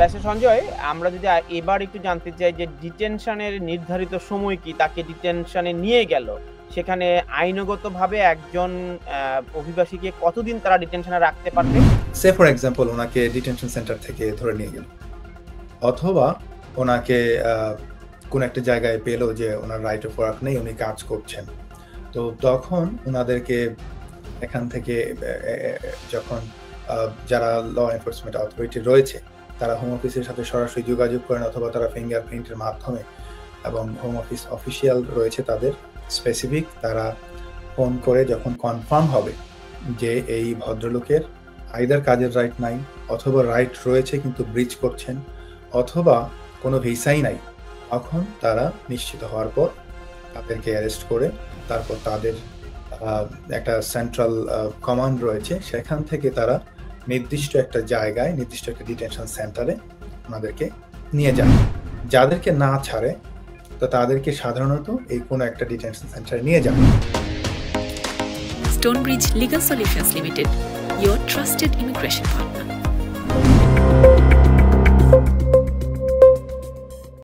ব্যাসে সঞ্জয়, আমরা যদি এবার একটু জানতে চাই যে ডিটেনশনের নির্ধারিত সময় কি? তাকে ডিটেনশনে নিয়ে গেল। সেখানে আইনগতভাবে একজন অভিবাসীকে কতদিন তারা ডিটেনশনে রাখতে পারবে? সে ফর এক্সাম্পল ওনাকে ডিটেনশন সেন্টার থেকে ধরে নিয়ে গেল, অথবা ওনাকে কোন একটা জায়গায় পেলো যে ওনার রাইট অফ ওয়ার্ক নেই, উনি কাজ করছেন। তো তখন ওনাদেরকে এখান থেকে যখন যারা ল এনফোর্সমেন্ট অথরিটি রয়েছে তারা হোম অফিসের সাথে সরাসরি যোগাযোগ করেন, অথবা তারা ফিঙ্গারপ্রিন্টের মাধ্যমে, এবং হোম অফিস অফিসিয়াল রয়েছে তাদের স্পেসিফিক, তারা ফোন করে যখন কনফার্ম হবে যে এই ভদ্রলোকের আইদার কাজের রাইট নাই, অথবা রাইট রয়েছে কিন্তু ব্রিচ করছেন, অথবা কোনো ভিসাই নাই, তখন তারা নিশ্চিত হওয়ার পর তাদেরকে অ্যারেস্ট করে তারপর তাদের একটা সেন্ট্রাল কমান্ড রয়েছে, সেখান থেকে তারা নির্দিষ্ট একটা জায়গায়, নির্দিষ্ট একটা ডিটেনশন সেন্টারে ওনাদেরকে নিয়ে যায়। যাদেরকে না ছাড়ে তো তাদেরকে সাধারণত এই কোনো একটা ডিটেনশন সেন্টারে নিয়ে যায়। Stonebridge Legal Solutions Limited, your trusted immigration partner.